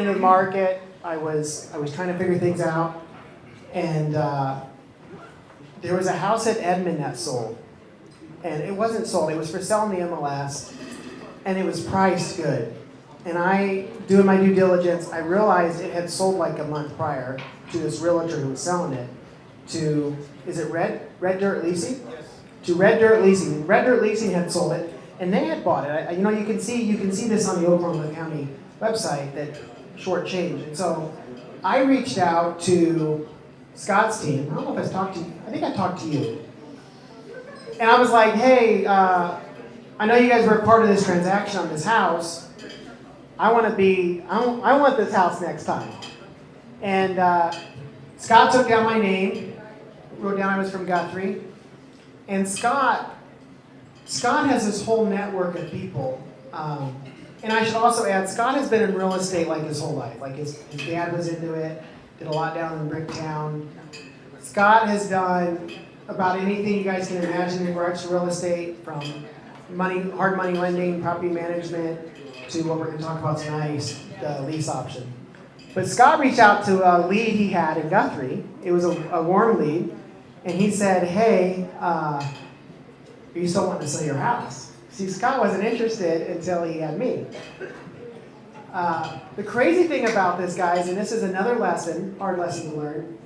into the market. I was trying to figure things out, and there was a house at Edmond that sold, and it wasn't sold. It was for sale in the MLS, and it was priced good. And I, doing my due diligence, I realized it had sold like a month prior to this realtor who was selling it to, is it Red Dirt Leasing? Yes. To Red Dirt Leasing. Red Dirt Leasing had sold it, and they had bought it. You know, you can see this on the Oklahoma County website, that short change. And so I reached out to Scott's team. I don't know if I talked to you. I think I talked to you. And I was like, hey, I know you guys were a part of this transaction on this house. I want this house next time. And Scott took down my name, wrote down I was from Guthrie. And Scott has this whole network of people. And I should also add, Scott has been in real estate like his whole life. Like his dad was into it, did a lot down in Bricktown. Scott has done about anything you guys can imagine in regards to real estate, from hard money lending, property management, to what we're going to talk about tonight, the lease option. But Scott reached out to a lead he had in Guthrie. It was a warm lead. And he said, hey, are you still wanting to sell your house? See, Scott wasn't interested until he had me. The crazy thing about this, guys, and this is another lesson, hard lesson to learn,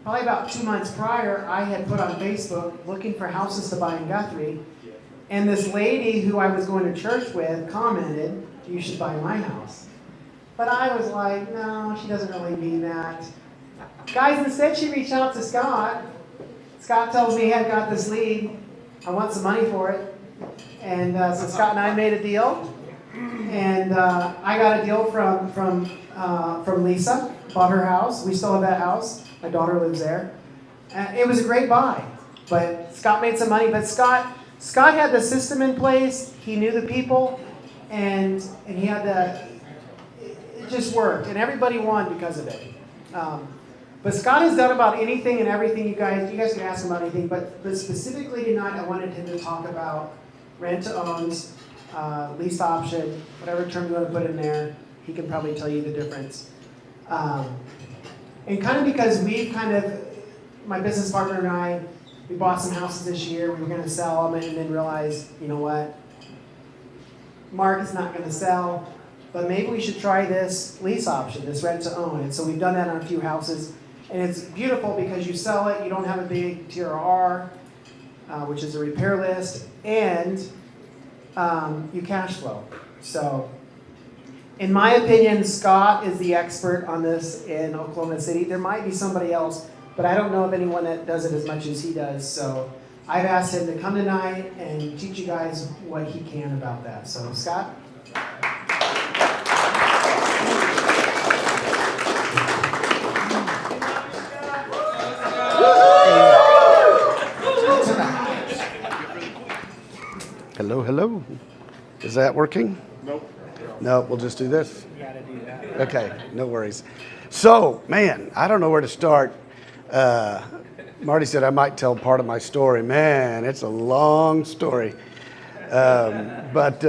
probably about 2 months prior, I had put on Facebook looking for houses to buy in Guthrie. And this lady who I was going to church with commented, you should buy my house. But I was like, no, she doesn't really mean that. Guys, instead she reached out to Scott. Scott tells me, hey, I've got this lead. I want some money for it. And so Scott and I made a deal. And I got a deal from Lisa, bought her house. We still have that house. My daughter lives there. It was a great buy. But Scott made some money. But Scott had the system in place. He knew the people. And he had it just worked. And everybody won because of it. But Scott has done about anything and everything. You guys can ask him about anything. But specifically tonight, I wanted him to talk about rent-to-owns, lease option, whatever term you want to put in there. He can probably tell you the difference. And kind of because my business partner and I, we bought some houses this year. We were going to sell them and then realized, you know what? Mark is not going to sell, but maybe we should try this lease option, this rent-to-own. And so we've done that on a few houses. And it's beautiful because you sell it, you don't have a big TRR, which is a repair list, and you cash flow. So in my opinion, Scott is the expert on this in Oklahoma City. There might be somebody else, but I don't know of anyone that does it as much as he does. So I've asked him to come tonight and teach you guys what he can about that. So Scott? Hello, hello. Is that working? Nope. No, we'll just do this. You gotta do that. Okay, no worries. So, man, I don't know where to start. Marty said I might tell part of my story. Man, it's a long story. But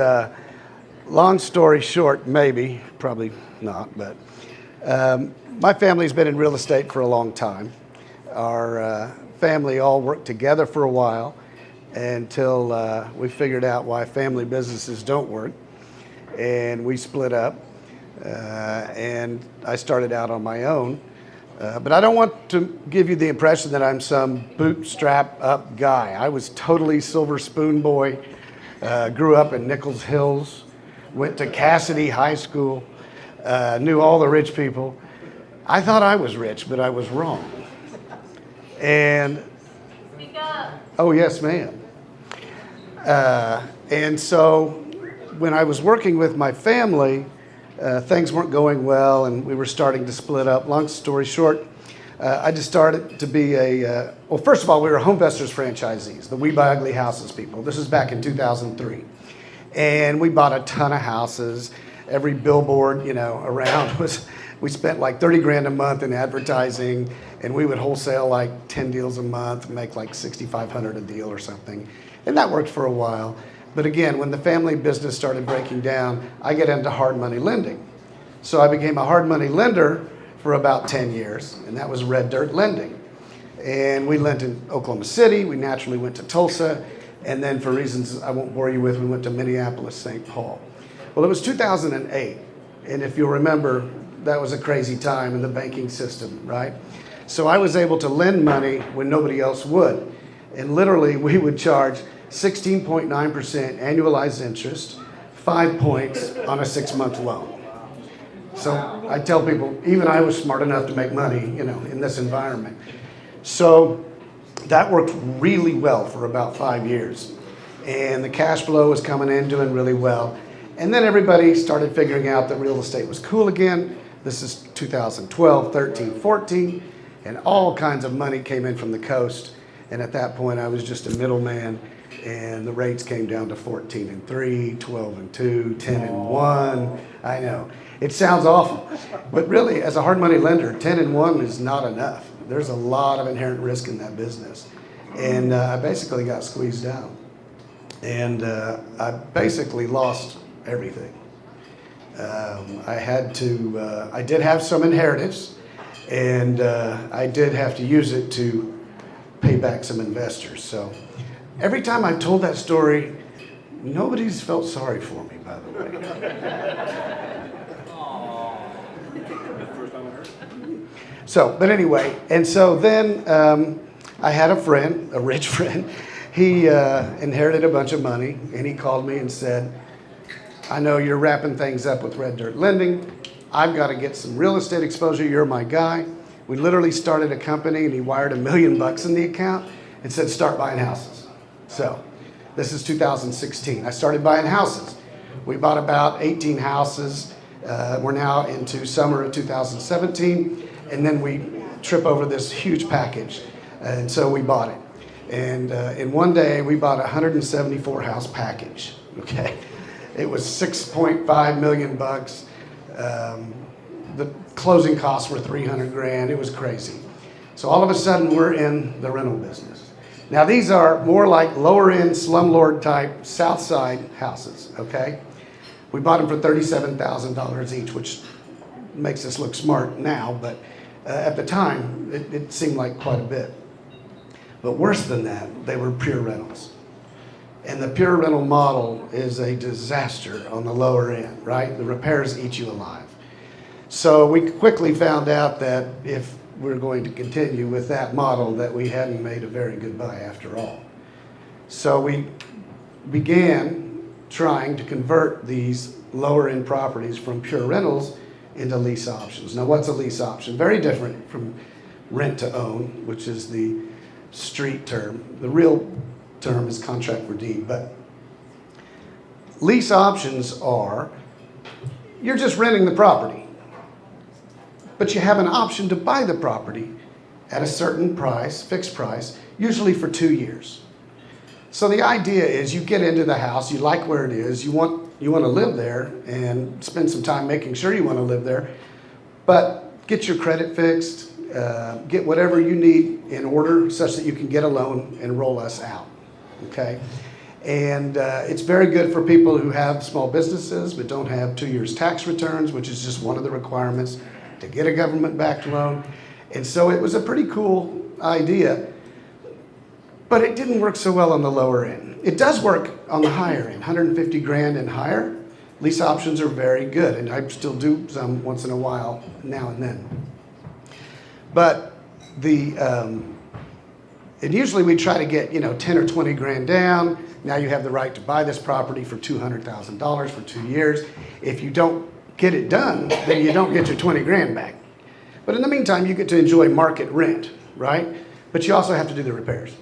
long story short, maybe, probably not, but my family's been in real estate for a long time. Our family all worked together for a while until we figured out why family businesses don't work, and we split up, and I started out on my own. But I don't want to give you the impression that I'm some bootstrap up guy. I was totally silver spoon boy, grew up in Nichols Hills, went to Cassidy High School, knew all the rich people. I thought I was rich, but I was wrong. And Speak up. oh, yes, ma'am. And so when I was working with my family, things weren't going well and we were starting to split up. Long story short, I just started to be well, first of all, we were Homevestors franchisees, the We Buy Ugly Houses people. This is back in 2003. And we bought a ton of houses. Every billboard, around we spent like 30 grand a month in advertising, and we would wholesale like 10 deals a month, make like 6,500 a deal or something. And that worked for a while. But again, when the family business started breaking down, I get into hard money lending. So I became a hard money lender for about 10 years, and that was red dirt lending. And we lent in Oklahoma City, we naturally went to Tulsa, and then for reasons I won't bore you with, we went to Minneapolis, St. Paul. Well, it was 2008, and if you'll remember, that was a crazy time in the banking system, right? So I was able to lend money when nobody else would. And literally, we would charge 16.9% annualized interest, 5 points on a 6-month loan. So I tell people, even I was smart enough to make money, in this environment. So that worked really well for about 5 years. And the cash flow was coming in, doing really well. And then everybody started figuring out that real estate was cool again. This is 2012, 13, 14, and all kinds of money came in from the coast. And at that point, I was just a middleman, and the rates came down to 14 and 3, 12 and 2, 10 and 1. I know. It sounds awful, but really, as a hard money lender, 10 and 1 is not enough. There's a lot of inherent risk in that business. And I basically got squeezed out. And I basically lost everything. I did have some inheritance, and I did have to use it to pay back some investors. So every time I've told that story, nobody's felt sorry for me, by the way. So, but anyway, and so then I had a friend, a rich friend. He inherited a bunch of money, and he called me and said, I know you're wrapping things up with red dirt lending. I've got to get some real estate exposure. You're my guy. We literally started a company, and he wired $1 million in the account and said, start buying houses. So this is 2016. I started buying houses. We bought about 18 houses. We're now into summer of 2017. And then we trip over this huge package. And so we bought it. And in one day, we bought a 174 house package. Okay. It was $6.5 million. The closing costs were $300,000. It was crazy. So all of a sudden, we're in the rental business. Now, these are more like lower end slumlord type South Side houses. Okay. We bought them for $37,000 each, which makes us look smart now, but at the time, it seemed like quite a bit. But worse than that, they were pure rentals. And the pure rental model is a disaster on the lower end, right? The repairs eat you alive. So we quickly found out that if we're going to continue with that model, that we hadn't made a very good buy after all. So we began trying to convert these lower end properties from pure rentals into lease options. Now, what's a lease option? Very different from rent to own, which is the street term. The real term is contract for deed, but lease options are, you're just renting the property, but you have an option to buy the property at a certain price, fixed price, usually for 2 years. So the idea is you get into the house, you like where it is, you want to live there and spend some time making sure you want to live there, but get your credit fixed, get whatever you need in order such that you can get a loan and roll us out, okay? And it's very good for people who have small businesses but don't have 2 years tax returns, which is just one of the requirements to get a government-backed loan. And so it was a pretty cool idea, but it didn't work so well on the lower end. It does work on the higher end, $150,000 and higher. Lease options are very good, and I still do some once in a while, now and then. But and usually we try to get 10 or 20 grand down. Now you have the right to buy this property for $200,000 for 2 years. If you don't get it done, then you don't get your 20 grand back. But in the meantime, you get to enjoy market rent, right? But you also have to do the repairs.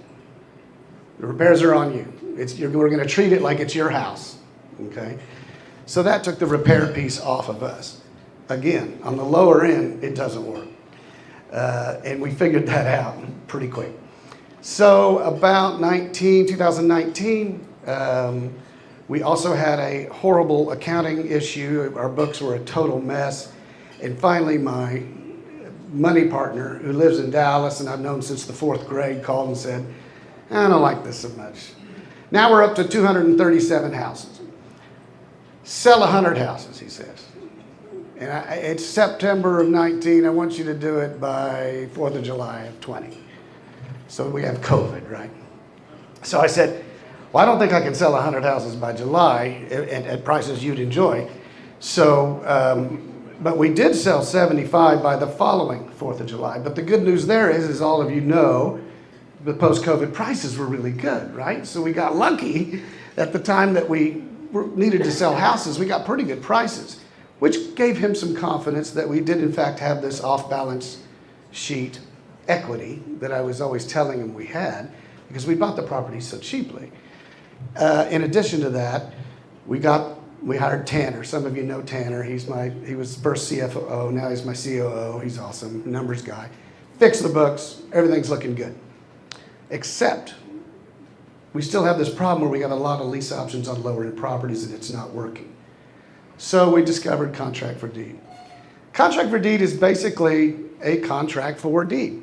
The repairs are on you. We're going to treat it like it's your house, okay? So that took the repair piece off of us. Again, on the lower end, it doesn't work. And we figured that out pretty quick. So about 2019, we also had a horrible accounting issue. Our books were a total mess. And finally, my money partner, who lives in Dallas and I've known since the 4th grade, called and said, I don't like this so much. Now we're up to 237 houses. Sell 100 houses, he says. And it's September of 19. I want you to do it by 4th of July of 20. So we have COVID, right? So I said, well, I don't think I can sell 100 houses by July at prices you'd enjoy. So, but we did sell 75 by the following 4th of July. But the good news there is all of you know, the post-COVID prices were really good, right? So we got lucky at the time that we needed to sell houses. We got pretty good prices, which gave him some confidence that we did in fact have this off-balance sheet equity that I was always telling him we had, because we bought the property so cheaply. In addition to that, we hired Tanner. Some of you know Tanner. He was first CFO, now he's my COO. He's awesome, numbers guy. Fixed the books, everything's looking good. Except, we still have this problem where we got a lot of lease options on lower end properties and it's not working. So we discovered contract for deed. Contract for deed is basically a contract for deed.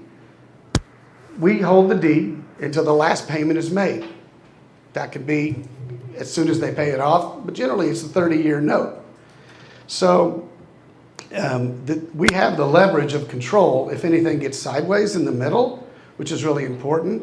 We hold the deed until the last payment is made. That could be as soon as they pay it off, but generally it's a 30-year note. So we have the leverage of control if anything gets sideways in the middle, which is really important.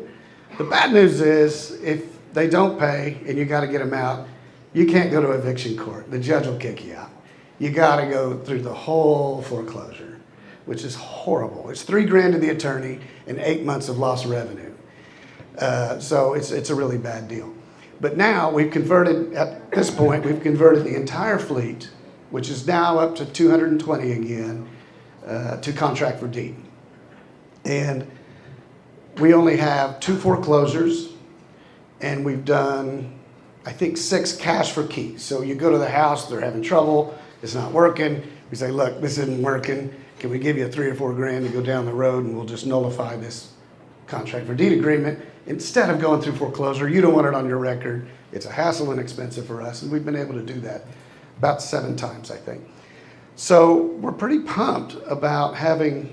The bad news is if they don't pay and you got to get them out, you can't go to eviction court. The judge will kick you out. You got to go through the whole foreclosure, which is horrible. It's $3,000 to the attorney and 8 months of lost revenue. So it's a really bad deal. But now we've converted, at this point, we've converted the entire fleet, which is now up to 220 again, to contract for deed. And we only have 2 foreclosures, and we've done, I think, 6 cash for keys. So you go to the house, they're having trouble, it's not working. We say, look, this isn't working. Can we give you $3 or $4 grand to go down the road and we'll just nullify this contract for deed agreement instead of going through foreclosure? You don't want it on your record. It's a hassle and expensive for us, and we've been able to do that about 7 times, I think. So we're pretty pumped about having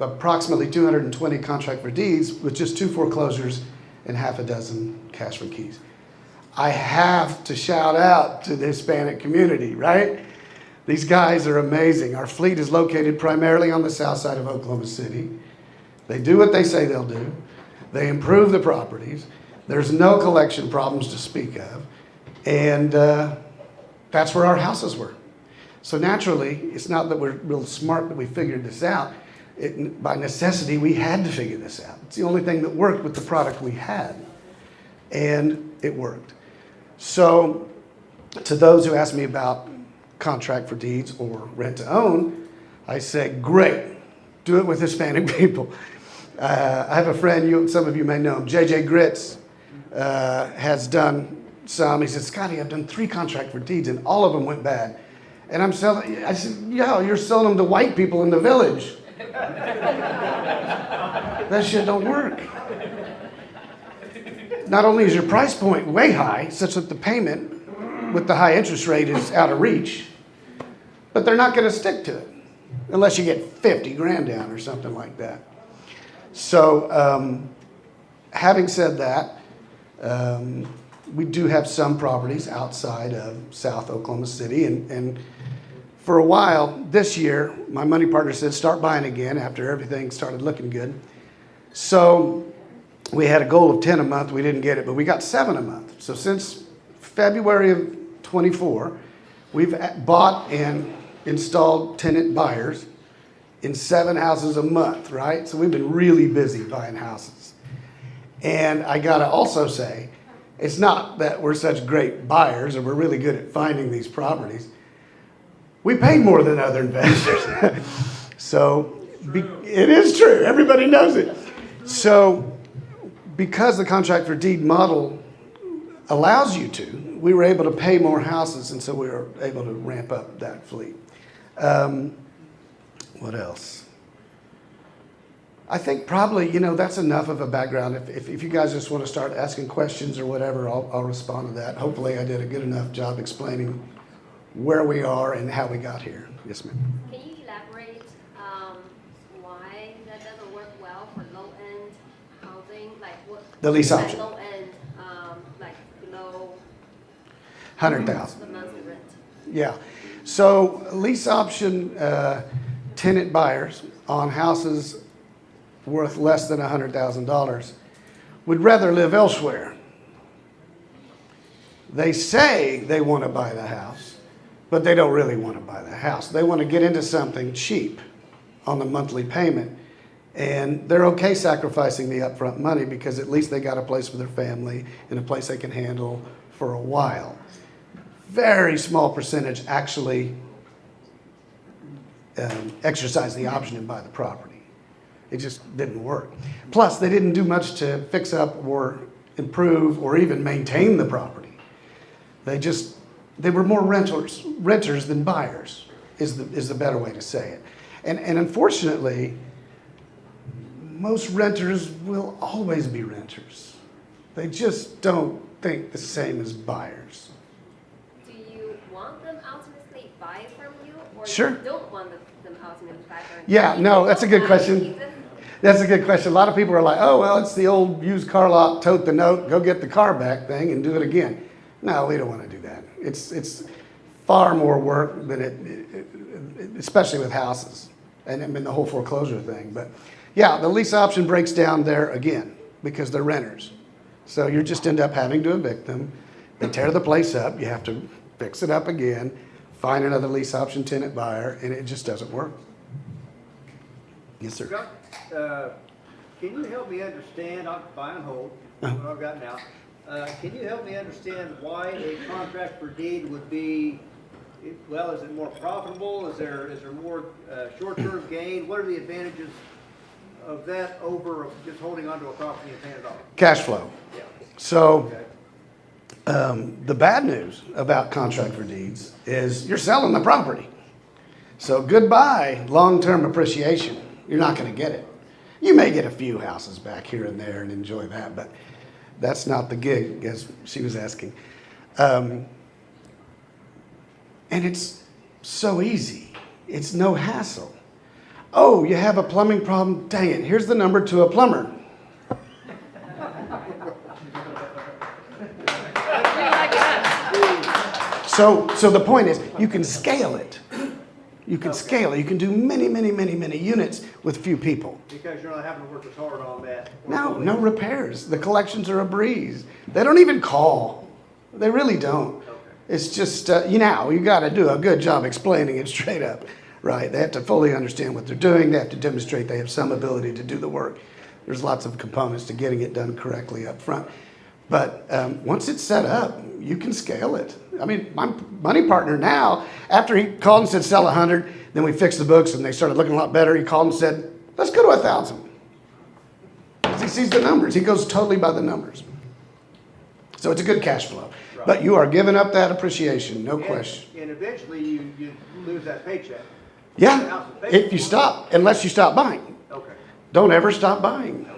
approximately 220 contract for deeds with just 2 foreclosures and half a dozen cash for keys. I have to shout out to the Hispanic community, right? These guys are amazing. Our fleet is located primarily on the south side of Oklahoma City. They do what they say they'll do. They improve the properties. There's no collection problems to speak of. And that's where our houses were. So naturally, it's not that we're real smart that we figured this out. By necessity, we had to figure this out. It's the only thing that worked with the product we had. And it worked. So to those who ask me about contract for deeds or rent to own, I say, great, do it with Hispanic people. I have a friend, some of you may know him, JJ Grits, has done some. He said, Scotty, I've done 3 contract for deeds and all of them went bad. And I said, yeah, you're selling them to white people in the village. That shit don't work. Not only is your price point way high, such that the payment with the high interest rate is out of reach, but they're not going to stick to it unless you get 50 grand down or something like that. So having said that, we do have some properties outside of South Oklahoma City, and for a while this year, my money partner said, start buying again after everything started looking good. So we had a goal of 10 a month. We didn't get it, but we got 7 a month. So since February of 24, we've bought and installed tenant buyers in 7 houses a month, right? So we've been really busy buying houses. And I gotta also say, it's not that we're such great buyers or we're really good at finding these properties. We paid more than other investors. So it is true, everybody knows it. So because the contract for deed model allows you to, we were able to pay more houses, and so we were able to ramp up that fleet. What else? I think probably, that's enough of a background. If you guys just want to start asking questions or whatever, I'll respond to that. Hopefully I did a good enough job explaining where we are and how we got here. Yes, ma'am. Can you elaborate why that doesn't work well for low-end housing? Like what? The lease option. Low-end, like below 100,000. the monthly rent. Yeah. So lease option tenant buyers on houses worth less than $100,000 would rather live elsewhere. They say they want to buy the house, but they don't really want to buy the house. They want to get into something cheap on the monthly payment, and they're okay sacrificing the upfront money because at least they got a place for their family and a place they can handle for a while. Very small percentage actually exercise the option and buy the property. It just didn't work. Plus, they didn't do much to fix up or improve or even maintain the property. They were more renters than buyers is the better way to say it. And unfortunately, most renters will always be renters. They just don't think the same as buyers. Do you want them ultimately buy from you, or Sure. you don't want them ultimately buy from you? Yeah, no, that's a good Don't question. buy, That's a good question. A lot of people are like, oh, well, it's the old used car lot, tote the note, go get the car back thing and do it again. No, we don't want to do that. It's far more work than especially with houses and I mean the whole foreclosure thing. But yeah, the lease option breaks down there again because they're renters. So you just end up having to evict them. They tear the place up. You have to fix it up again, find another lease option tenant buyer, and it just doesn't work. Yes, sir. Scott, can you help me understand, I'm buy and hold, what I've got now. Can you help me understand why a contract for deed would be, well, is it more profitable? Is there more short-term gain? What are the advantages of that over just holding onto a property and paying it off? Cash flow. Yeah. So Okay. the bad news about contract for deeds is you're selling the property. So goodbye long-term appreciation. You're not going to get it. You may get a few houses back here and there and enjoy that, but that's not the gig, as she was asking. And it's so easy. It's no hassle. Oh, you have a plumbing problem? Dang it, here's the number to a plumber. So the point is, you can scale it. You can scale it. You can do many, many, many, many units with few people. Because you're not having to work as hard on that. No repairs. The collections are a breeze. They don't even call. They really don't. Okay. It's just, you got to do a good job explaining it straight up, right? They have to fully understand what they're doing. They have to demonstrate they have some ability to do the work. There's lots of components to getting it done correctly up front. But once it's set up, you can scale it. I mean, my money partner now, after he called and said sell 100, then we fixed the books and they started looking a lot better. He called and said, let's go to 1,000. He sees the numbers. He goes totally by the numbers. So it's a good cash flow. Right. But you are giving up that appreciation, no question. And eventually you lose that paycheck. Yeah, if you stop, unless you stop buying. Okay. Don't ever stop buying.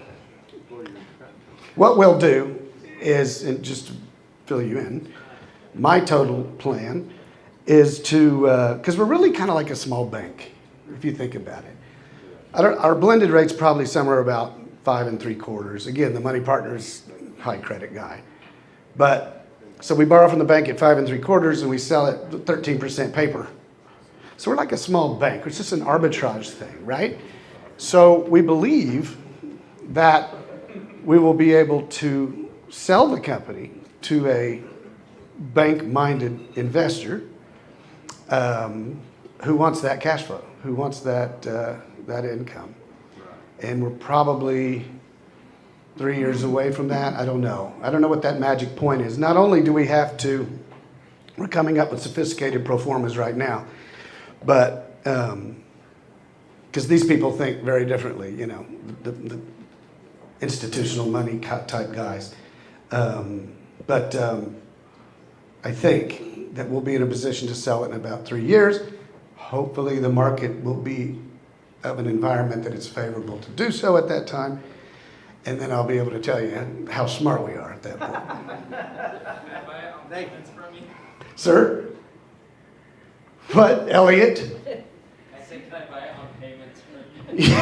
What we'll do is, and just to fill you in, my total plan is to, because we're really kind of like a small bank, if you think about it. Our blended rate's probably somewhere about 5 3/4. Again, the money partner's high credit guy. But, so we borrow from the bank at 5 3/4 and we sell it 13% paper. So we're like a small bank. It's just an arbitrage thing, right? So we believe that we will be able to sell the company to a bank-minded investor who wants that cash flow, who wants that income. And we're probably 3 years away from that. I don't know. I don't know what that magic point is. Not only do we have to, we're coming up with sophisticated pro formas right now, but because these people think very differently, the institutional money type guys. But I think that we'll be in a position to sell it in about 3 years. Hopefully the market will be of an environment that it's favorable to do so at that time. And then I'll be able to tell you how smart we are at that point. Thank you. Sir? What, Elliot? I said, can I buy it on payments from you?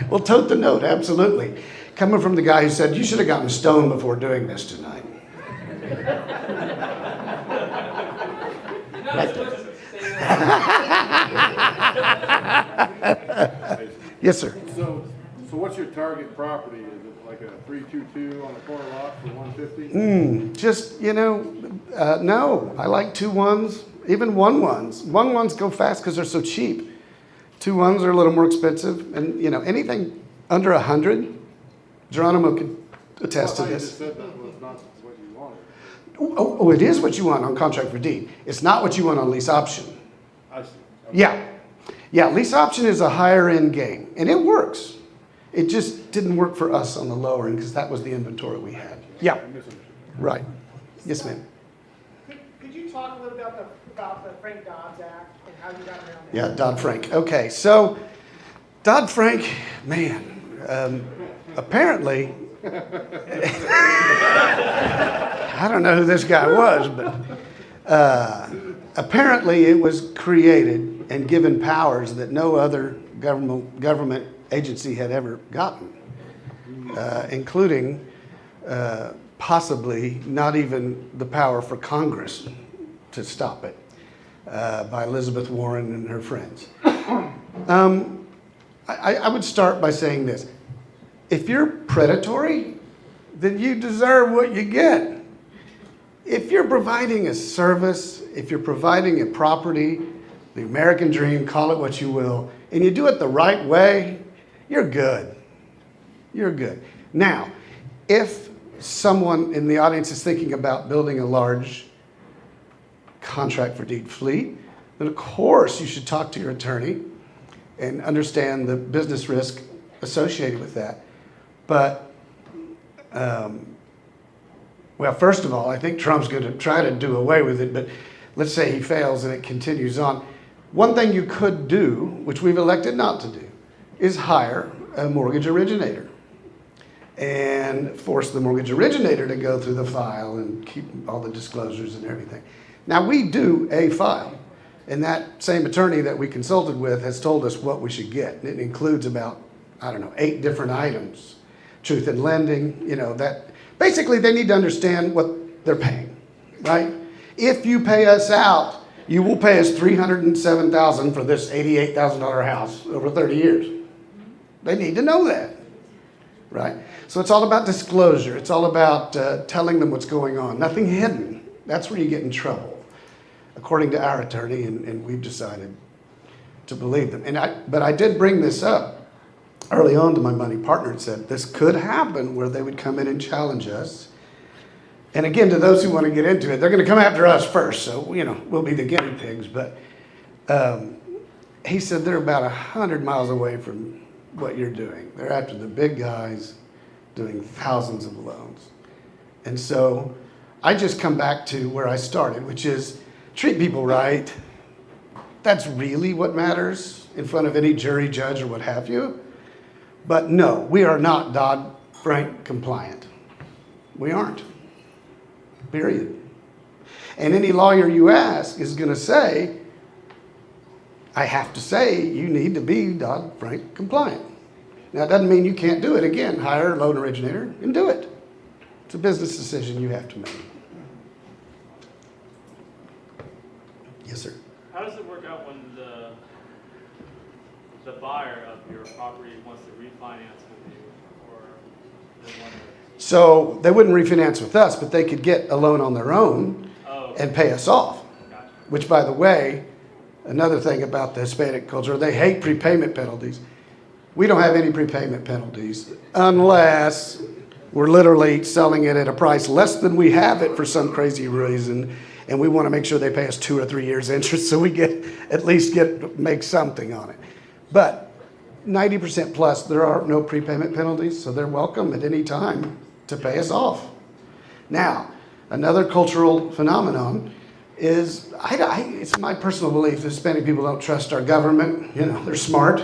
Well, tote the note, absolutely. Coming from the guy who said, you should have gotten stoned before doing this tonight. Yes, sir. So what's your target property? Is it like a 322 on a corner lot for 150? Just, no. I like 2-1s, even 1-1s. 1-1s go fast because they're so cheap. 2-1s are a little more expensive. And, anything under 100, Geronimo could attest to You this. just said that was not what you wanted. Oh, it is what you want on contract for deed. It's not what you want on lease option. I see. Yeah, lease option is a higher end game, and it works. It just didn't work for us on the lower end because that was the inventory we had. Yeah, I misunderstood. right. Yes, ma'am. Could you talk a little bit about the Frank Dobbs Act and how you got around that? Yeah, Dodd-Frank. Okay, so Dodd-Frank, man, apparently, I don't know who this guy was, but apparently it was created and given powers that no other government agency had ever gotten, including possibly not even the power for Congress to stop it, by Elizabeth Warren and her friends. I would start by saying this. If you're predatory, then you deserve what you get. If you're providing a service, if you're providing a property, the American dream, call it what you will, and you do it the right way, you're good. You're good. Now, if someone in the audience is thinking about building a large contract for deed fleet, then of course you should talk to your attorney and understand the business risk associated with that. But, well, first of all, I think Trump's going to try to do away with it, but let's say he fails and it continues on. One thing you could do, which we've elected not to do, is hire a mortgage originator and force the mortgage originator to go through the file and keep all the disclosures and everything. Now, we do a file, and that same attorney that we consulted with has told us what we should get. It includes about, 8 different items. Truth in lending, that basically they need to understand what they're paying, right? If you pay us out, you will pay us $307,000 for this $88,000 house over 30 years. They need to know that, right? So it's all about disclosure. It's all about telling them what's going on. Nothing hidden. That's where you get in trouble, according to our attorney, and we've decided to believe them. But I did bring this up early on to my money partner and said this could happen where they would come in and challenge us. And again, to those who want to get into it, they're going to come after us first, so we'll be the guinea pigs. But he said they're about 100 miles away from what you're doing. They're after the big guys doing thousands of loans. And so I just come back to where I started, which is treat people right. That's really what matters in front of any jury, judge, or what have you. But no, we are not Dodd-Frank compliant. We aren't. Period. And any lawyer you ask is going to say, I have to say you need to be Dodd-Frank compliant. Now, it doesn't mean you can't do it. Again, hire a loan originator and do it. It's a business decision you have to make. Yes, sir. How does it work out when the buyer of your property wants to refinance with you, or they want to? So they wouldn't refinance with us, but they could get a loan on their own and pay us off. Gotcha. Which, by the way, another thing about the Hispanic culture, they hate prepayment penalties. We don't have any prepayment penalties unless we're literally selling it at a price less than we have it for some crazy reason, and we want to make sure they pay us 2 or 3 years interest so we make something on it. But 90% plus, there are no prepayment penalties, so they're welcome at any time to pay us off. Now, another cultural phenomenon is, it's my personal belief that Hispanic people don't trust our government. They're smart.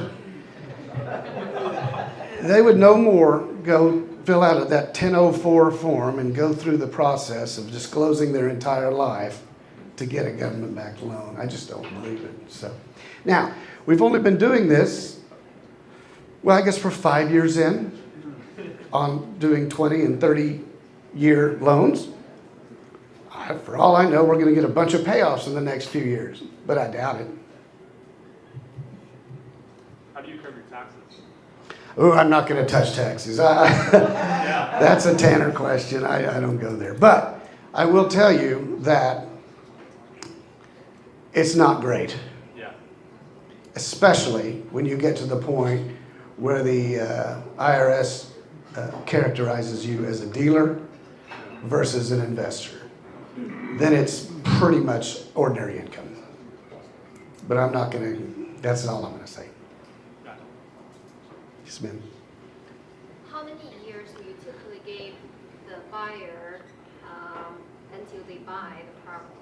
They would no more go fill out that 1004 form and go through the process of disclosing their entire life to get a government-backed loan. I just don't believe it. So, now, we've only been doing this, well, I guess we're 5 years in on doing 20 and 30-year loans. For all I know, we're going to get a bunch of payoffs in the next few years, but I doubt it. How do you cover your taxes? Oh, I'm not going to touch taxes. That's a Tanner question. I don't go there. But I will tell you that it's not great, Yeah. especially when you get to the point where the IRS characterizes you as a dealer versus an investor. Then it's pretty much ordinary income. But I'm not going to, that's all I'm going to say. Got it. Yes, ma'am. How many years do you typically give the buyer until they buy the property?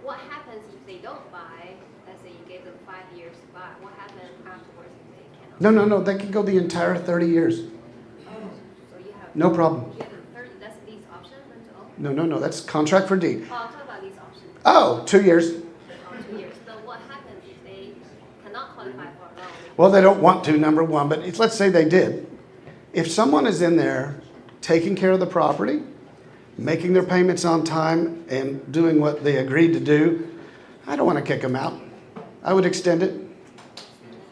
What happens if they don't buy? Let's say you gave them 5 years to buy. What happens afterwards if they cannot? No. They can go the entire 30 years. So you have No problem. you have the 30. That's lease option, rent to own. No. That's contract for deed. Oh, I'll talk about lease option. Oh, 2 years. 2 years. So what happens if they cannot qualify for a loan? Well, they don't want to, number one, but let's say they did. If someone is in there taking care of the property, making their payments on time, and doing what they agreed to do, I don't want to kick them out. I would extend it.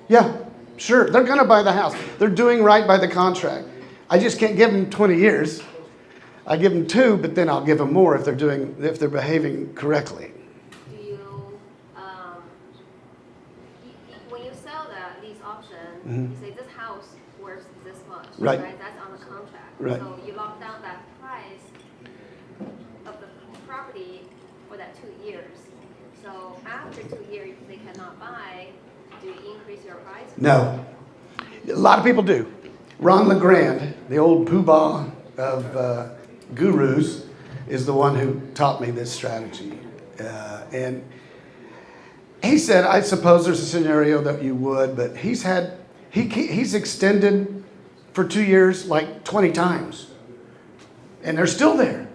Yeah, sure. They're going to buy the house. They're doing right by the contract. I just can't give them 20 years. I give them 2, but then I'll give them more if they're behaving correctly. Do you, when you sell that lease option, you say this house worth this much, Right. That's on the contract. Right. So you lock down that price of the property for that 2 years. So after 2 years, if they cannot buy, do you increase your price? No. A lot of people do. Ron LeGrand, the old poobah of gurus, is the one who taught me this strategy. And he said, I suppose there's a scenario that you would, but he's extended for 2 years like 20 times. And they're still there.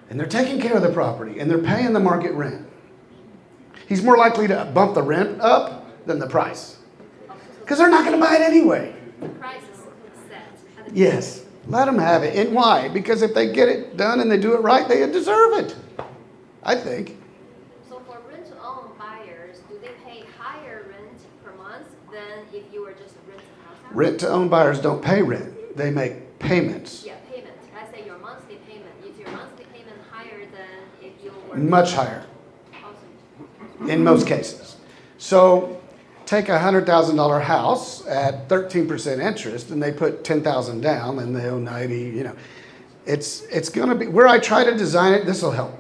And they're taking care of the property, and they're paying the market rent. He's more likely to bump the rent up than the price. Because they're not going to buy it anyway. The price is set at the Yes, let them have it. And why? Because if they get it done and they do it right, they deserve it. I think. So for rent-to-own buyers, do they pay higher rent per month than if you were just renting a house out? Rent-to-own buyers don't pay rent. They make payments. Yeah, payment. Let's say your monthly payment. Is your monthly payment higher than if you were Much higher Awesome. in most cases. So take a $100,000 house at 13% interest and they put $10,000 down and they owe 90, It's going to be, where I try to design it, this will help.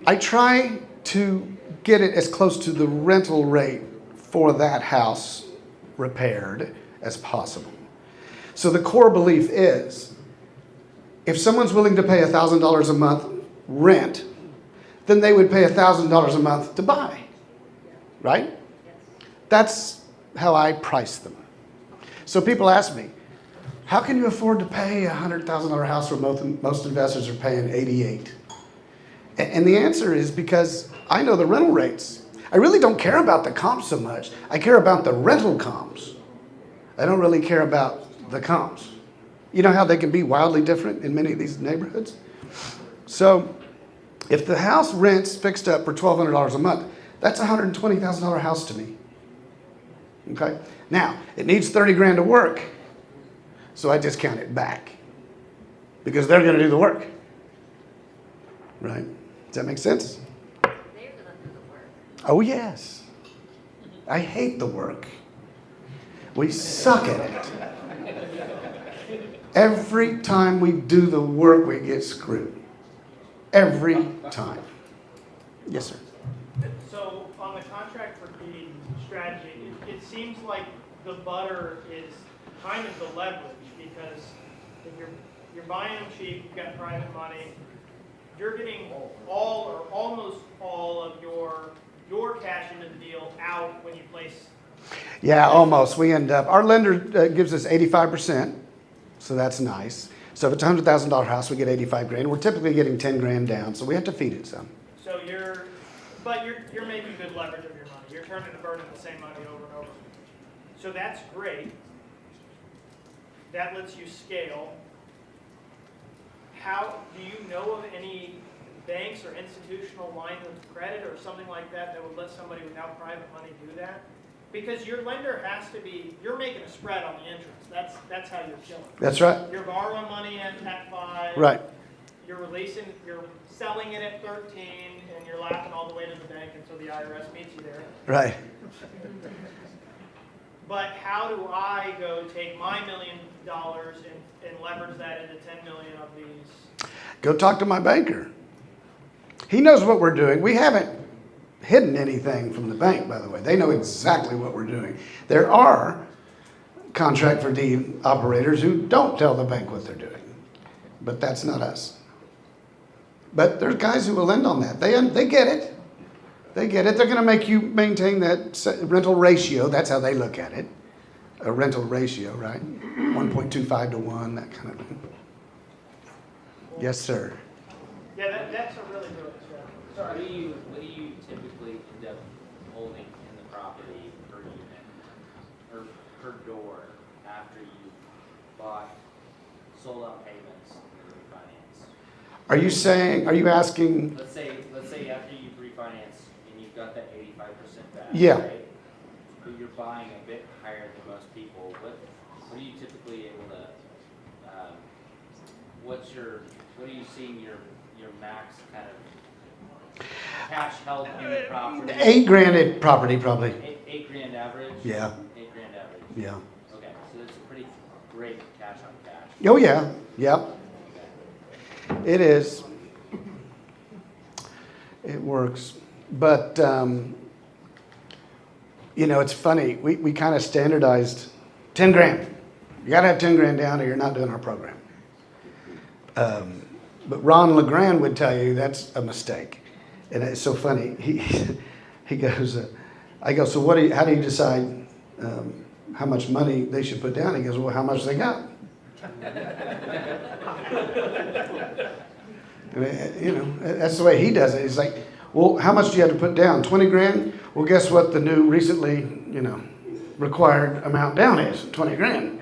I try to get it as close to the rental rate for that house repaired as possible. So the core belief is, if someone's willing to pay $1,000 a month rent, then they would pay $1,000 a month to buy, right? That's how I price them. So people ask me, how can you afford to pay a $100,000 house where most investors are paying $88,000? And the answer is because I know the rental rates. I really don't care about the comps so much. I care about the rental comps. I don't really care about the comps. You know how they can be wildly different in many of these neighborhoods? So if the house rents fixed up for $1,200 a month, that's a $120,000 house to me. Okay? Now, it needs 30 grand to work. So I discount it back because they're going to do the work. Right? Does that make sense? They're gonna do the work. Oh, yes. I hate the work. We suck at it. Every time we do the work, we get screwed. Every time. Yes, sir. So on the contract for deed strategy, it seems like the butter is kind of the leverage, because if you're buying them cheap, you've got private money, you're getting all or almost all of your cash into the deal out when you place. Yeah, almost. We end up, our lender gives us 85%, so that's nice. So if it's a $100,000 house, we get 85 grand. We're typically getting 10 grand down, so we have to feed it some. So you're making good leverage of your money. You're turning to burning the same money over and over. So that's great. That lets you scale. how, do you know of any banks or institutional lines of credit or something like that that would let somebody without private money do that? Because your lender has to be, you're making a spread on the interest. That's how you're killing. That's right. You're borrowing money at 5. Right. You're selling it at 13, and you're laughing all the way to the bank until the IRS meets you there. Right. But how do I go take my $1 million and leverage that into 10 million of these? Go talk to my banker. He knows what we're doing. We haven't hidden anything from the bank, by the way. They know exactly what we're doing. There are contract for deed operators who don't tell the bank what they're doing, but that's not us. But there's guys who will lend on that. They get it. They get it. They're going to make you maintain that rental ratio. That's how they look at it. A rental ratio, right? 1.25 to 1, that kind of thing. Yes, sir. Yeah, that's a really good What do you typically end up holding in the property per unit or per door after you bought, sold out payments and refinance? Are you asking? Let's say after you've refinanced and you've got that 85% back. Yeah. Right? But you're buying a bit higher than most people. What are you typically able to? What are you seeing your max kind of cash held in the property? $8,000 property, probably. $8,000 average? Yeah. $8,000 average? Yeah. Okay, so that's a pretty great cash on cash. Oh, yeah. Yep. It is. It works. But, it's funny. We kind of standardized 10 grand. You got to have 10 grand down or you're not doing our program. But Ron LeGrand would tell you that's a mistake. And it's so funny. He goes, I go, so how do you decide how much money they should put down? He goes, well, how much they got? And, that's the way he does it. He's like, well, how much do you have to put down? 20 grand? Well, guess what the new recently, required amount down is? 20 grand.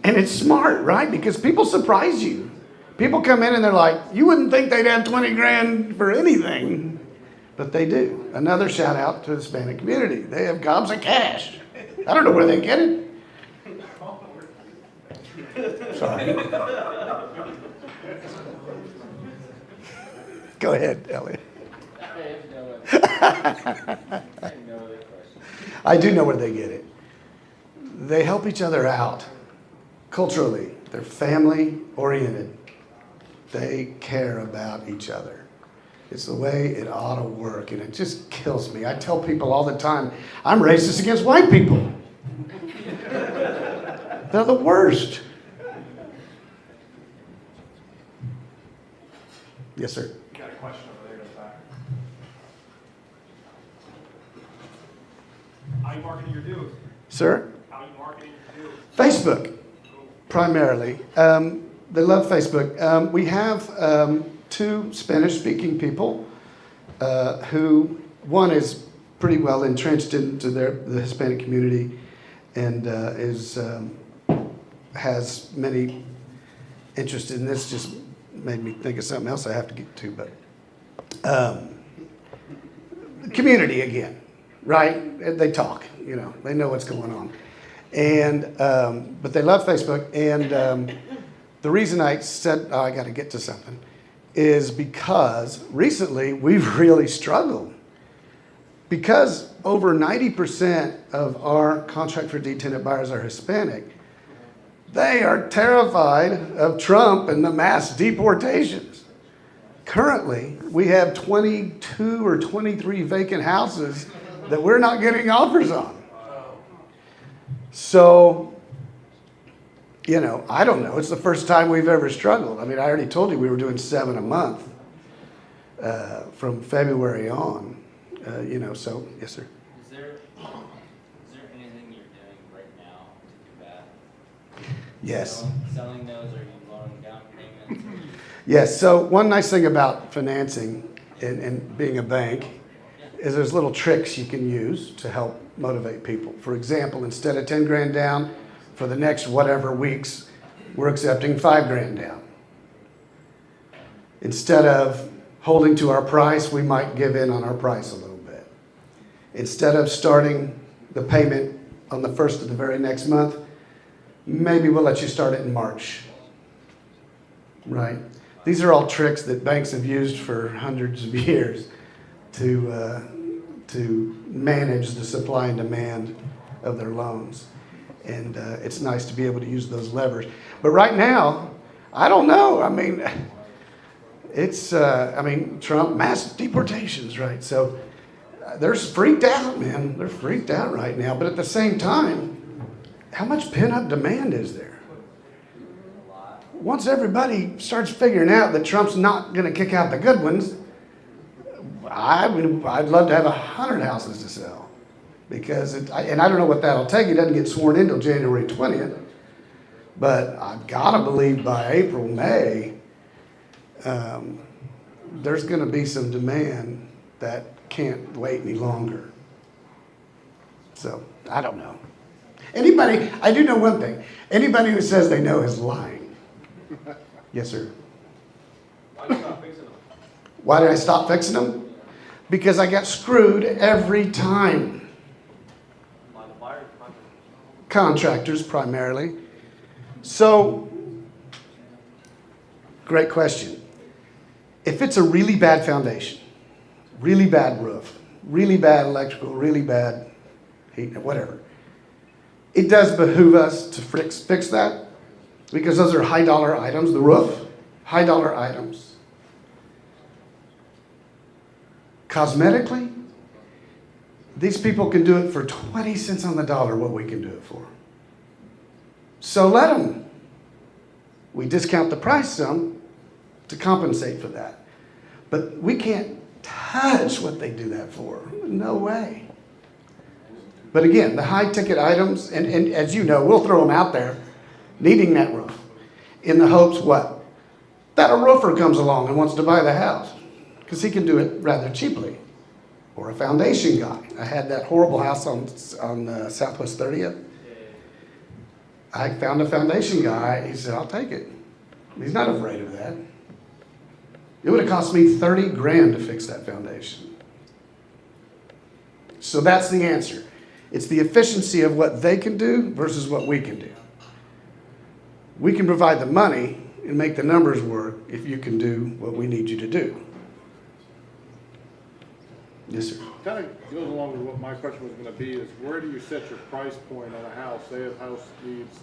And it's smart, right? Because people surprise you. People come in and they're like, you wouldn't think they'd have 20 grand for anything. But they do. Another shout out to the Hispanic community. They have gobs of cash. I don't know where they get it. Sorry. Go ahead, Elliot. I do know where they get it. They help each other out. Culturally, they're family oriented. They care about each other. It's the way it ought to work, and it just kills me. I tell people all the time, I'm racist against white people. They're the worst. Yes, sir. Got a question over there in the back. How are you marketing your dues? Sir? How are you marketing your dues? Facebook, primarily. They love Facebook. We have 2 Spanish-speaking people who, one is pretty well entrenched into the Hispanic community and has many interest in this. Just made me think of something else I have to get to, but community again, right? They talk, they know what's going on. And but they love Facebook, and the reason I said I got to get to something is because recently we've really struggled because over 90% of our contract for deed tenant buyers are Hispanic. They are terrified of Trump and the mass deportations. Currently, we have 22 or 23 vacant houses that we're not getting offers on. So, I don't know. It's the first time we've ever struggled. I mean, I already told you we were doing 7 a month from February on. So, yes, sir. Is there anything you're doing right now to do that? Yes. Selling those, or are you loaning down payments? Yes. So one nice thing about financing and being a bank is there's little tricks you can use to help motivate people. For example, instead of 10 grand down for the next whatever weeks, we're accepting $5,000 down. Instead of holding to our price, we might give in on our price a little bit. Instead of starting the payment on the first of the very next month, maybe we'll let you start it in March. Right? These are all tricks that banks have used for hundreds of years to manage the supply and demand of their loans. And it's nice to be able to use those levers. But right now, I don't know. I mean, Trump, mass deportations, right? So they're freaked out, man. They're freaked out right now. But at the same time, how much pent-up demand is there? Once everybody starts figuring out that Trump's not going to kick out the good ones, I'd love to have 100 houses to sell. Because, and I don't know what that'll take. He doesn't get sworn in until January 20th. But I've got to believe by April, May, there's going to be some demand that can't wait any longer. So, I don't know. I do know one thing. Anybody who says they know is lying. Yes, sir. Why did you stop fixing them? Why did I stop fixing them? Because I got screwed every time. By the buyer, Contractors primarily. So, great question. If it's a really bad foundation, really bad roof, really bad electrical, really bad heat, whatever, it does behoove us to fix that because those are high dollar items. The roof, high dollar items. Cosmetically, these people can do it for 20 cents on the dollar what we can do it for. So let them. We discount the price some to compensate for that. But we can't touch what they do that for. No way. But again, the high ticket items, and as you know, we'll throw them out there needing that roof in the hopes what? That a roofer comes along and wants to buy the house because he can do it rather cheaply. Or a foundation guy. I had that horrible house on Southwest 30th. I found a foundation guy. He said, I'll take it. He's not afraid of that. It would have cost me $30,000 to fix that foundation. So that's the answer. It's the efficiency of what they can do versus what we can do. We can provide the money and make the numbers work if you can do what we need you to do. Yes, sir. Kind of goes along with what my question was going to be is where do you set your price point on a house? Say a house needs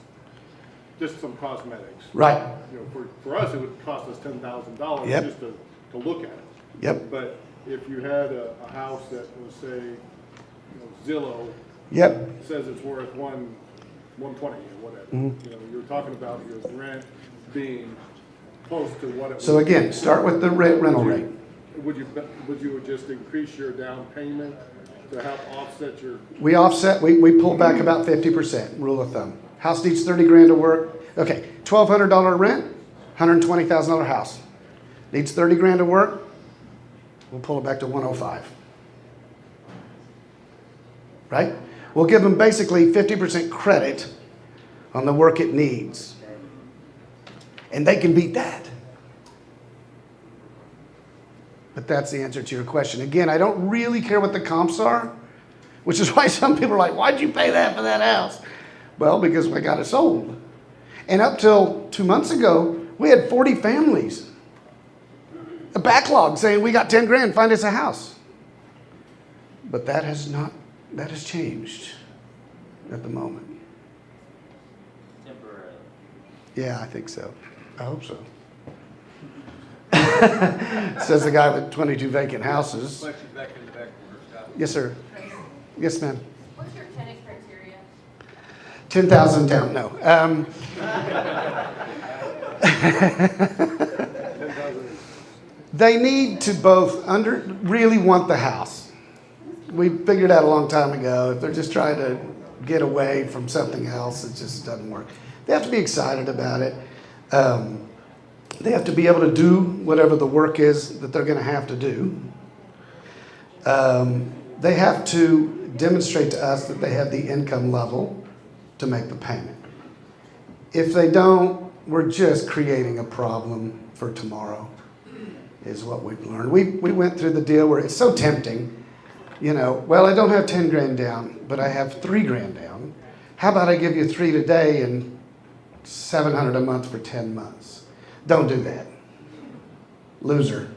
just some cosmetics. Right. You know, for us, it would cost us $10,000 Yep. just to look at it. Yep. But if you had a house that was, say, Zillow Yep. says it's worth 120 or whatever, Mm-hmm. you're talking about your rent being close to what it So was. again, start with the rental rate. Would you just increase your down payment to help offset your? We offset, we pull back about 50%, rule of thumb. House needs $30,000 to work. Okay, $1,200 rent, $120,000 house. Needs $30,000 to work, we'll pull it back to 105. Right? We'll give them basically 50% credit on the work it needs. And they can beat that. But that's the answer to your question. Again, I don't really care what the comps are, which is why some people are like, why'd you pay that for that house? Well, because we got it sold. And up till 2 months ago, we had 40 families. A backlog saying, we got $10,000, find us a house. But that has changed at the moment. temporary. Yeah, I think so. I hope so. Says the guy with 22 vacant houses. Back in the back corner, Scott. Yes, sir. Yes, ma'am. What's your tenant criteria? 10,000 down. No. They need to both really want the house. We figured out a long time ago, if they're just trying to get away from something else, it just doesn't work. They have to be excited about it. They have to be able to do whatever the work is that they're going to have to do. They have to demonstrate to us that they have the income level to make the payment. If they don't, we're just creating a problem for tomorrow, is what we've learned. We went through the deal where it's so tempting, you know, well, I don't have 10 grand down, but I have 3 grand down. How about I give you 3 today and $700 a month for 10 months? Don't do that. Loser.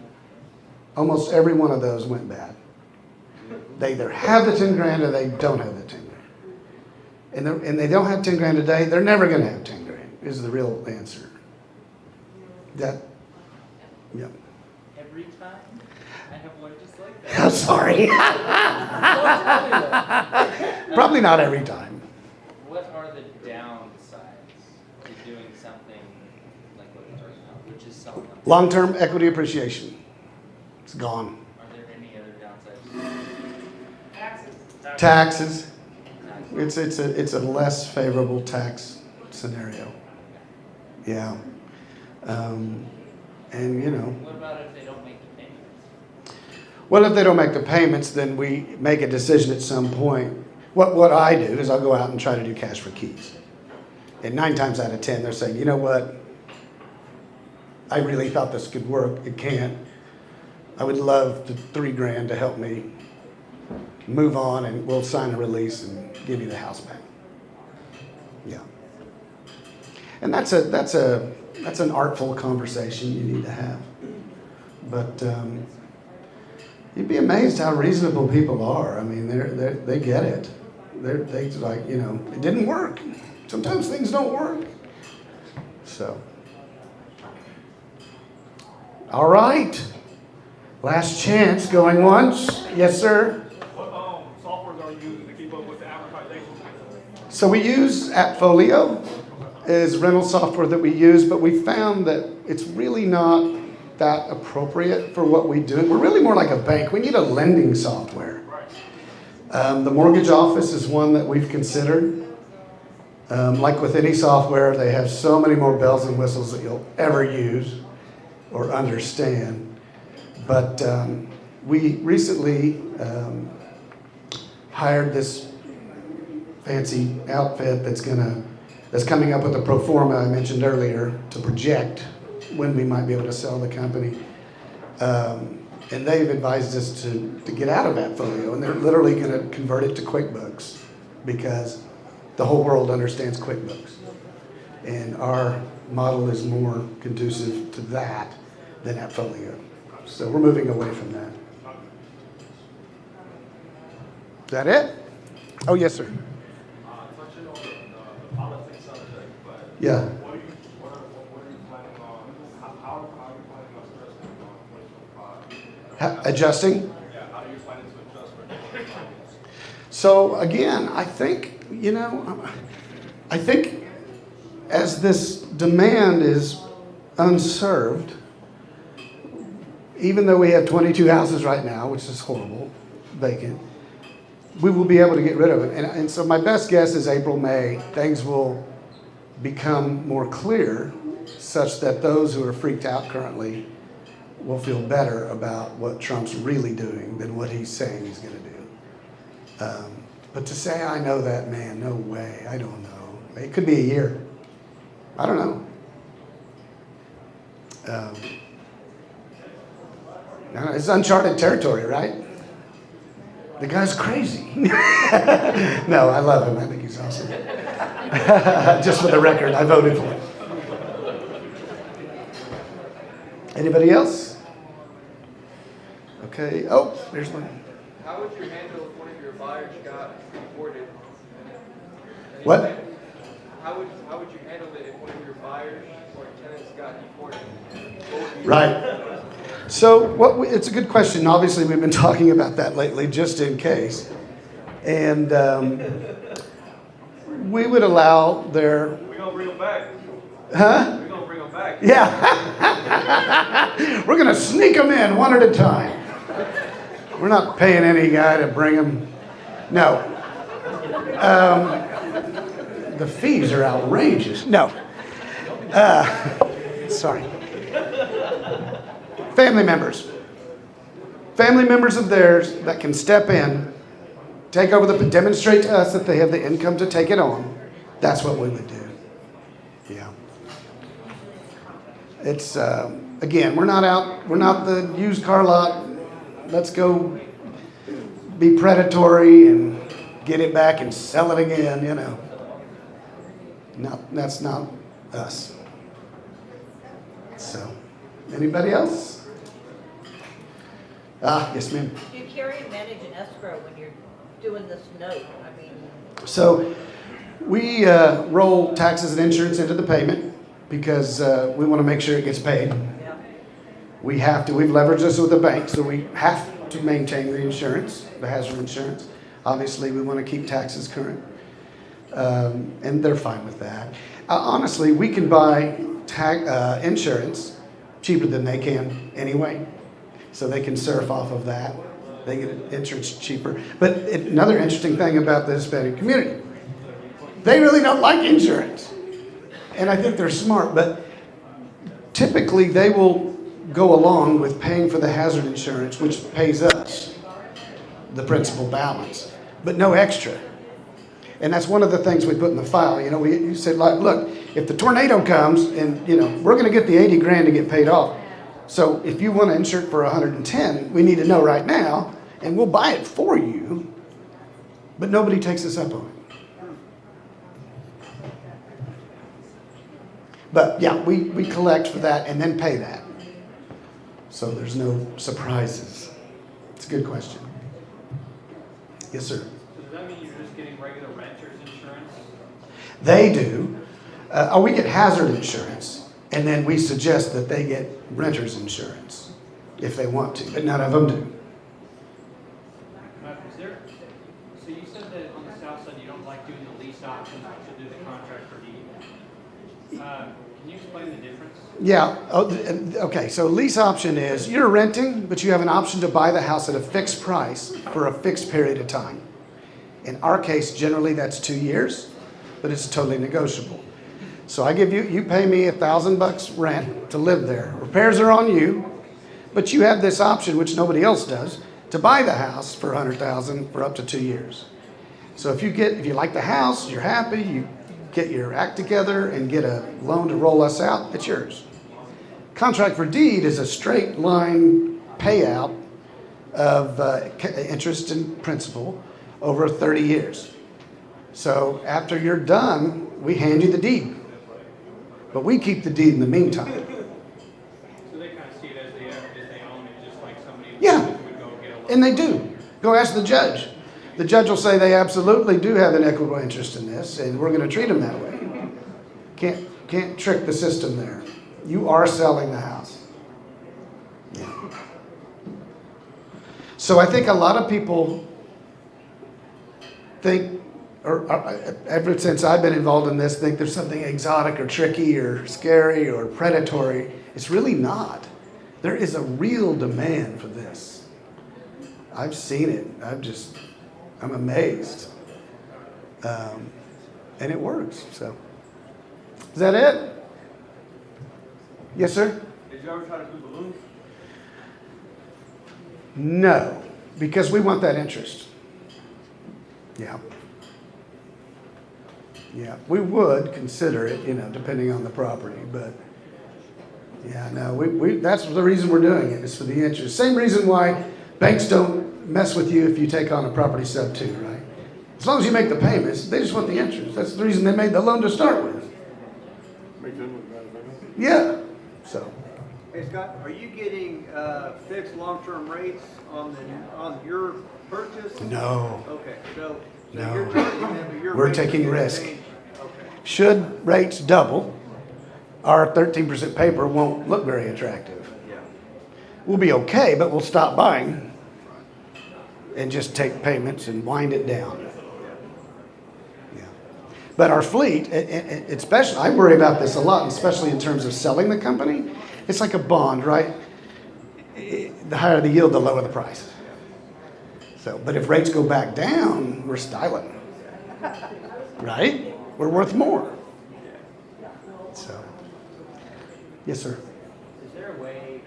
Almost every one of those went bad. They either have the 10 grand or they don't have the 10 grand. And they don't have 10 grand today, they're never going to have 10 grand, is the real answer. That, yeah. Every time? I have one just like that. I'm sorry. Probably not every time. What are the downsides to doing something like what we're talking about, which is selling them? Long-term equity appreciation. It's gone. Are there any other downsides? Taxes. It's a less favorable tax scenario. Yeah. And you know. What about if they don't make the payments? Well, if they don't make the payments, then we make a decision at some point. What I do is I'll go out and try to do cash for keys. And 9 times out of 10, they're saying, you know what? I really thought this could work. It can't. I would love the 3 grand to help me move on, and we'll sign a release and give you the house back. Yeah. And that's an artful conversation you need to have. But you'd be amazed how reasonable people are. I mean, they get it. They like, you know, it didn't work. Sometimes things don't work. So, all right. Last chance, going once. Yes, sir. What softwares are you using to keep up with the amortization? So we use Appfolio as rental software that we use, but we found that it's really not that appropriate for what we do. We're really more like a bank. We need a lending software. The mortgage office is one that we've considered. Like with any software, they have so many more bells and whistles that you'll ever use or understand. But we recently hired this fancy outfit that's coming up with a pro forma I mentioned earlier to project when we might be able to sell the company. And they've advised us to get out of Appfolio, and they're literally going to convert it to QuickBooks because the whole world understands QuickBooks. And our model is more conducive to that than Appfolio. So we're moving away from that. Is that it? Oh, yes, sir. Touching on the politics subject, but Yeah. what are you planning on? How are you planning on stressing on 2025? Adjusting? Yeah, how are you planning to adjust for 2025? So again, I think as this demand is unserved, even though we have 22 houses right now, which is horrible, vacant, we will be able to get rid of it. And so my best guess is April, May, things will become more clear such that those who are freaked out currently will feel better about what Trump's really doing than what he's saying he's going to do. But to say, I know that man, no way, I don't know. It could be a year. I don't know. It's uncharted territory, right? The guy's crazy. No, I love him. I think he's awesome. Just for the record, I voted for him. Anybody else? Okay. Oh, there's one. How would you handle if one of your buyers got deported? What? How would you handle it if one of your buyers or tenants got deported? Right. So it's a good question. Obviously, we've been talking about that lately, just in case. And we would allow their... We're going to bring them back. Huh? We're going to bring them back. Yeah. We're going to sneak them in one at a time. We're not paying any guy to bring them. No. The fees are outrageous. No. Sorry. Family members. Family members of theirs that can step in, take over demonstrate to us that they have the income to take it on. That's what we would do. Yeah. It's, again, we're not the used car lot. Let's go be predatory and get it back and sell it again, you know. No, that's not us. So, anybody else? Yes, ma'am. Do you carry and manage an escrow when you're doing this note? I mean, So, we roll taxes and insurance into the payment because we want to make sure it gets paid. yeah. We have to. We've leveraged this with the bank, so we have to maintain the insurance, the hazard insurance. Obviously, we want to keep taxes current, and they're fine with that. Honestly, we can buy insurance cheaper than they can anyway, so they can surf off of that. They get insurance cheaper. But another interesting thing about the Hispanic community, they really don't like insurance, and I think they're smart. But typically, they will go along with paying for the hazard insurance, which pays us the principal balance, but no extra. And that's one of the things we put in the file. You know, you said, like, look, if the tornado comes and, you know, we're going to get the 80 grand to get paid off. So if you want to insure it for 110, we need to know right now, and we'll buy it for you, but nobody takes us up on it. But yeah, we collect for that and then pay that. So there's no surprises. It's a good question. Yes, sir. So does that mean you're just getting regular renter's insurance? They do. We get hazard insurance, and then we suggest that they get renter's insurance if they want to, but none of them do. Is there, so you said that on the south side you don't like doing the lease options, but you do the contract for deed. Can you explain the difference? Yeah. Okay. So lease option is you're renting, but you have an option to buy the house at a fixed price for a fixed period of time. In our case, generally that's 2 years, but it's totally negotiable. So I give you pay me $1,000 rent to live there. Repairs are on you, but you have this option, which nobody else does, to buy the house for $100,000 for up to 2 years. So if you like the house, you're happy, you get your act together and get a loan to roll us out, it's yours. Contract for deed is a straight line payout of interest and principal over 30 years. So after you're done, we hand you the deed. But we keep the deed in the meantime. So they kind of see it as they own it, just like somebody Yeah. would go get a loan. And they do. Go ask the judge. The judge will say they absolutely do have an equitable interest in this, and we're going to treat them that way. Can't trick the system there. You are selling the house. Yeah. So I think a lot of people think, or ever since I've been involved in this, think there's something exotic or tricky or scary or predatory. It's really not. There is a real demand for this. I've seen it. I'm amazed. And it works. So, is that it? Yes, sir? Did you ever try to do balloons? No, because we want that interest. Yeah. Yeah, we would consider it, depending on the property, but yeah, no, we that's the reason we're doing it, is for the interest. Same reason why banks don't mess with you if you take on a property sub two, right? As long as you make the payments, they just want the interest. That's the reason they made the loan to start with. Make them look bad, Yeah, so. Hey Scott, are you getting fixed long-term rates on your purchase? No. Okay, so No. you're charging them, but your We're rates are taking gonna risk. change. Okay. Should rates double, our 13% paper won't look very attractive. Yeah. We'll be okay, but we'll stop buying and just take payments and wind it down. Yeah. But our fleet, especially, I worry about this a lot, especially in terms of selling the company. It's like a bond, right? The higher the yield, the lower the price. So, but if rates go back down, we're styling, right? We're worth more. So, yes, sir. Is there a way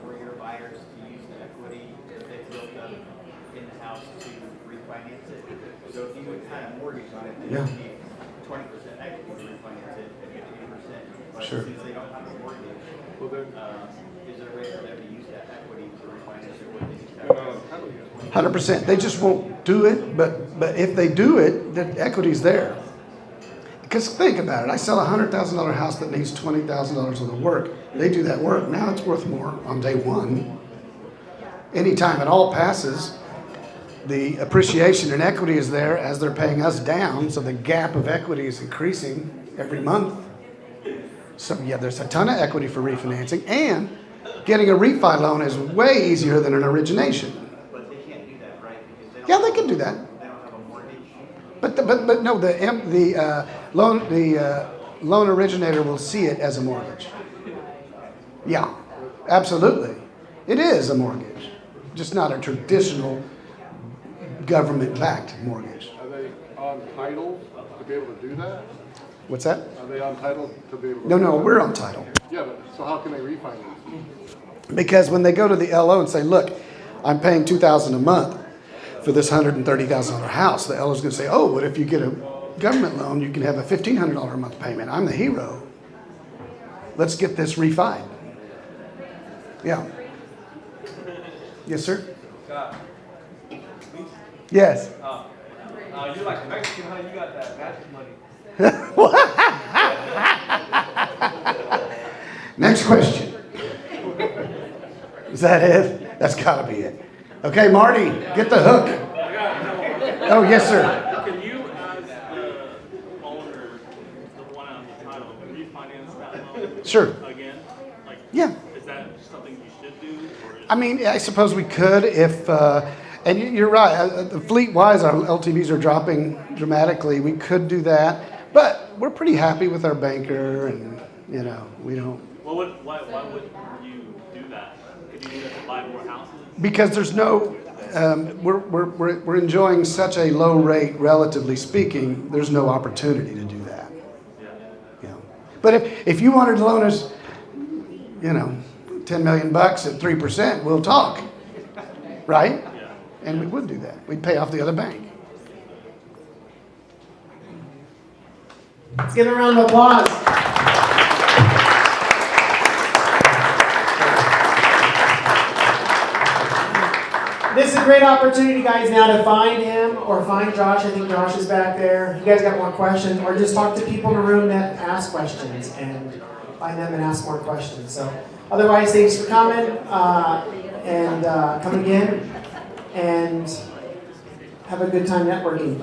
for your buyers to use the equity that they built up in the house to refinance it? So if you would kind of mortgage on it, then Yeah. you need 20% equity to refinance it and 50%. But Sure. since they don't have a mortgage, 100%. They just won't do it, but if they do it, the equity's there. Because think about it. I sell a $100,000 house that needs $20,000 worth of work. They do that work. Now it's worth more on day one. Anytime it all passes, the appreciation and equity is there as they're paying us down, so the gap of equity is increasing every month. So yeah, there's a ton of equity for refinancing, and getting a refi loan is way easier than an origination. But they can't do that, right? Because Yeah, they can do that. they don't have a mortgage. But no, the loan originator will see it as a mortgage. Yeah, absolutely. It is a mortgage, just not a traditional government-backed mortgage. Are they entitled to be able to do that? What's that? Are they entitled to be able to? No, we're on title. Yeah, but so how can they refinance? Because when they go to the LO and say, look, I'm paying $2,000 a month for this $130,000 house, the LO is going to say, oh, but if you get a government loan, you can have a $1,500 a month payment. I'm the hero. Let's get this refied. Yeah. Yes, sir? Scott, Yes. you're like Mexican, huh? You got that magic money. Next question. Is that it? That's got to be it. Okay, Marty, get the hook. Oh, yes, sir. Can you, as the owner, the one on the title, refinance that loan? Sure. Again? Like, Yeah. is that something you should do? Or is I mean, I suppose we could if, and you're right, fleet-wise, our LTVs are dropping dramatically. We could do that, but we're pretty happy with our banker, and, you know, we don't. why would you do that? Could you do that to buy more houses? Because there's no, we're enjoying such a low rate, relatively speaking, there's no opportunity to do that. Yeah. But if you wanted to loan us, you know, $10 million at 3%, we'll talk, right? Yeah. And we would do that. We'd pay off the other bank. Let's give a round of applause. This is a great opportunity, guys, now to find him or find Josh. I think Josh is back there. You guys got more questions, or just talk to people in the room that ask questions and find them and ask more questions. So, otherwise, thanks for coming and coming in, and have a good time networking.